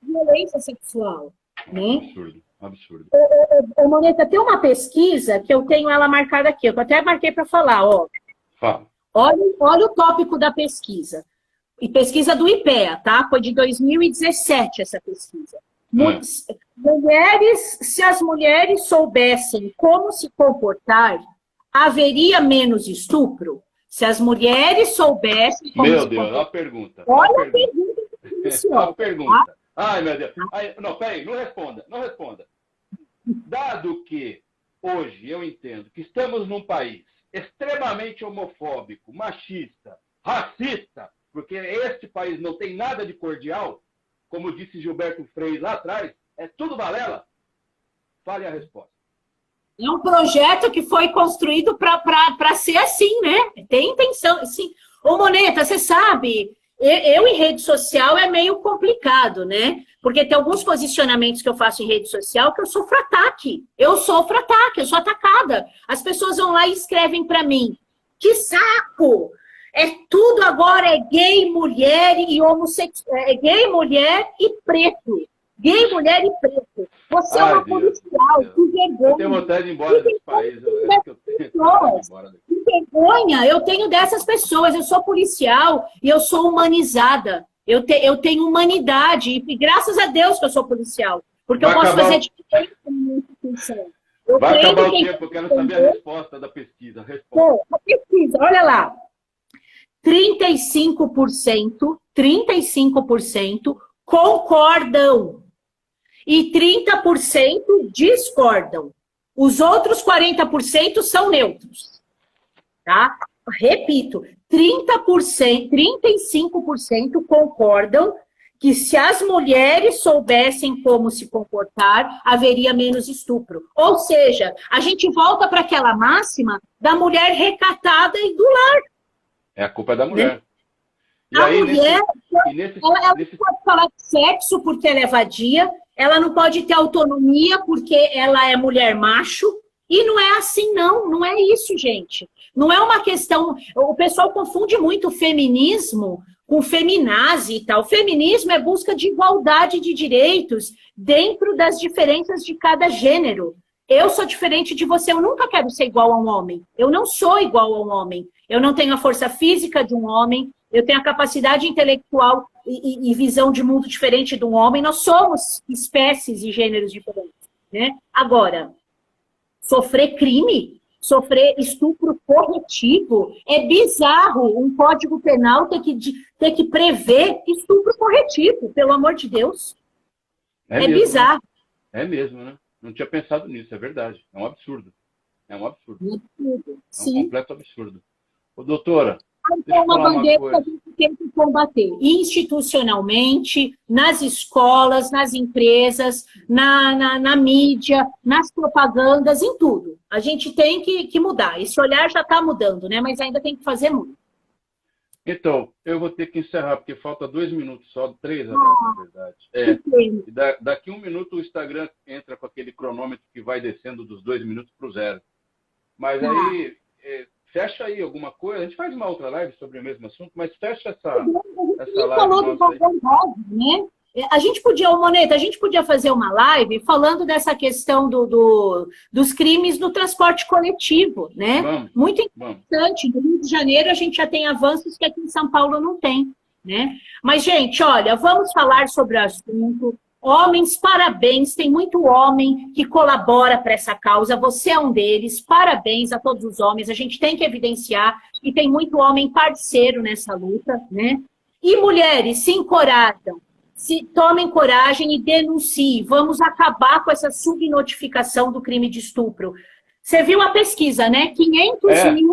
violência sexual. Né? Absurdo, absurdo. Moneta, tem uma pesquisa que eu tenho ela marcada aqui, eu até marquei para falar, ó. Fala. Olha o tópico da pesquisa. E pesquisa do IPEA, tá? Foi de 2017 essa pesquisa. Mulheres, se as mulheres soubessem como se comportar, haveria menos estupro? Se as mulheres soubessem como Meu Deus, olha a pergunta. Olha a pergunta. Olha a pergunta. Ai, meu Deus. Não, peraí, não responda. Dado que hoje eu entendo que estamos num país extremamente homofóbico, machista, racista, porque este país não tem nada de cordial, como disse Gilberto Freire lá atrás, é tudo balela. Fale a resposta. É um projeto que foi construído para ser assim, né? Tem intenção. Assim. Ô, Moneta, você sabe, eu em rede social é meio complicado, né? Porque tem alguns posicionamentos que eu faço em rede social que eu sofro ataque. Eu sou atacada. As pessoas vão lá e escrevem para mim. Que saco! É tudo agora é gay, mulher e homossexual. É gay, mulher e preto. Gay, mulher e preto. Você é uma policial, que vergonha. Eu tenho vontade de ir embora desse país. Que vergonha, eu tenho dessas pessoas. Eu sou policial e eu sou humanizada. Eu tenho humanidade. E graças a Deus que eu sou policial. Porque eu posso fazer diferença na minha instituição. Vai acabar o tempo, eu quero saber a resposta da pesquisa. A pesquisa, olha lá. 35% concordam e 30% discordam. Os outros 40% são neutros. Tá? Repito, 35% concordam que se as mulheres soubessem como se comportar, haveria menos estupro. Ou seja, a gente volta para aquela máxima da mulher recatada e do lar. É a culpa da mulher. Né? A aí, mulher, ela não pode falar de sexo porque ela é vadia, ela não pode ter autonomia porque ela é mulher macho, e não é assim, não é isso, gente. Não é uma questão... O pessoal confunde muito o feminismo com feminazi e tal. O feminismo é busca de igualdade de direitos dentro das diferenças de cada gênero. Eu sou diferente de você, eu nunca quero ser igual a um homem. Eu não sou igual a um homem. Eu não tenho a força física de um homem, eu tenho a capacidade intelectual e visão de mundo diferente de um homem. Nós somos espécies e gêneros diferentes. Né? Agora, sofrer crime, sofrer estupro corretivo, é bizarro um código penal ter que prever estupro corretivo, pelo amor de Deus. É mesmo, bizarro. Né? É mesmo, né? Não tinha pensado nisso, é verdade. É um absurdo. É um absurdo. É um completo absurdo. Ô, doutora, é uma bandeira que a gente tem que combater institucionalmente, nas escolas, nas empresas, na mídia, nas propagandas, em tudo. A gente tem que mudar. Esse olhar já está mudando, né? Mas ainda tem que fazer muito. Então, eu vou ter que encerrar, porque falta 2 minutos só, 3 agora, na verdade. Daqui 1 minuto o Instagram entra com aquele cronômetro que vai descendo dos 2 minutos para o 0. Mas aí... fecha aí alguma coisa, a gente faz uma outra live sobre o mesmo assunto, mas fecha essa live. Falou do né? A gente podia, Moneta, a gente podia fazer uma live falando dessa questão dos crimes no transporte coletivo, né? Muito interessante. No Rio de Janeiro a gente já tem avanços que aqui em São Paulo não tem, né? Mas, gente, olha, vamos falar sobre o assunto. Homens, parabéns, tem muito homem que colabora para essa causa, você é um deles, parabéns a todos os homens, a gente tem que evidenciar que tem muito homem parceiro nessa luta, né? E mulheres, se encorajam, tomem coragem e denunciem, vamos acabar com essa subnotificação do crime de estupro. Você viu a pesquisa, né? 500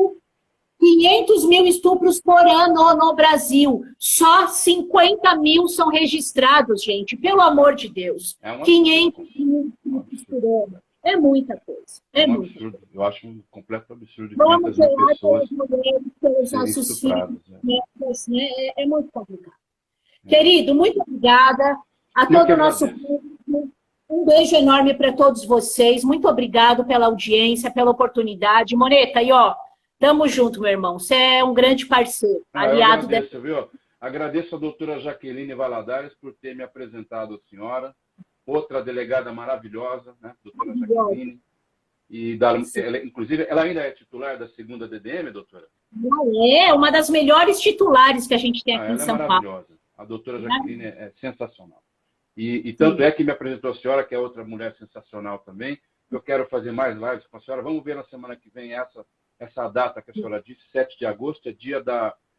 mil estupros por ano no Brasil. Só 50 mil são registrados, gente. Pelo amor de Deus. 500 mil estupros por ano. É muita coisa. É muito absurdo. Eu acho um completo absurdo. Vamos pelas mulheres, pelos nossos filhos. Né? É muito complicado. Querido, muito obrigada a todo o nosso público. Um beijo enorme para todos vocês. Muito obrigado pela audiência, pela oportunidade. Moneta, e ó, tamo junto, meu irmão. Você é um grande parceiro, aliado. Eu agradeço, viu? Agradeço a doutora Jaqueline Valadares por ter me apresentado a senhora. Outra delegada maravilhosa, né? Doutora Jaqueline. E inclusive, ela ainda é titular da 2ª DDM, doutora? É uma das melhores titulares que a gente tem aqui em São Paulo. Ela é maravilhosa. A doutora Jaqueline é sensacional. E tanto é que me apresentou a senhora, que é outra mulher sensacional também. Eu quero fazer mais lives com a senhora. Vamos ver na semana que vem essa data que a senhora disse, 7 de agosto, é dia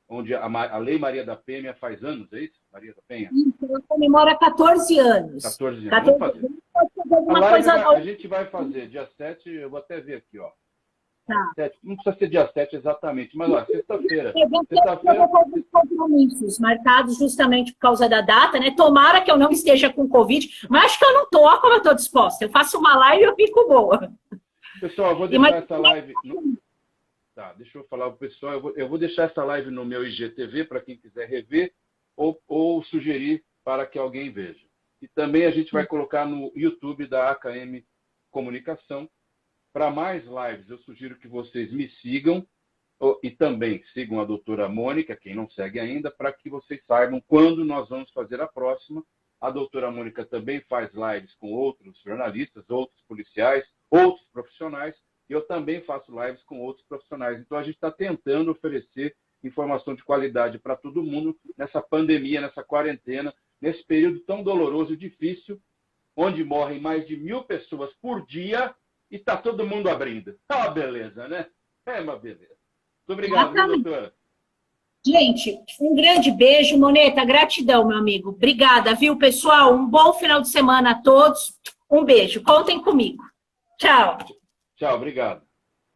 onde a Lei Maria da Penha faz anos, é isso? Maria da Penha? Ela comemora 14 anos. 14 anos. Vamos fazer. A gente vai fazer dia 7, eu vou até ver aqui, ó. Tá. 7, não precisa ser dia 7 exatamente, mas ó, sexta-feira. Eu vou fazer compromissos marcados justamente por causa da data, né? Tomara que eu não esteja com Covid, mas acho que eu não tô, olha como eu tô disposta. Eu faço uma live e eu fico boa. Pessoal, eu vou deixar essa live... Tá, deixa eu falar para o pessoal. Eu vou deixar essa live no meu IGTV para quem quiser rever ou sugerir para que alguém veja. E também a gente vai colocar no YouTube da AKM Comunicação. Para mais lives, eu sugiro que vocês me sigam e também sigam a doutora Mônica, quem não segue ainda, para que vocês saibam quando nós vamos fazer a próxima. A doutora Mônica também faz lives com outros jornalistas, outros policiais, outros profissionais. E eu também faço lives com outros profissionais. Então, a gente está tentando oferecer informação de qualidade para todo mundo nessa pandemia, nessa quarentena, nesse período tão doloroso e difícil, onde morrem mais de 1.000 pessoas por dia e está todo mundo abrindo. É uma beleza, né? É uma beleza. Muito obrigado, viu, doutora? Gente, um grande beijo, Moneta. Gratidão, meu amigo. Obrigada, viu, pessoal? Um bom final de semana a todos. Um beijo. Contem comigo. Tchau. Tchau, obrigado.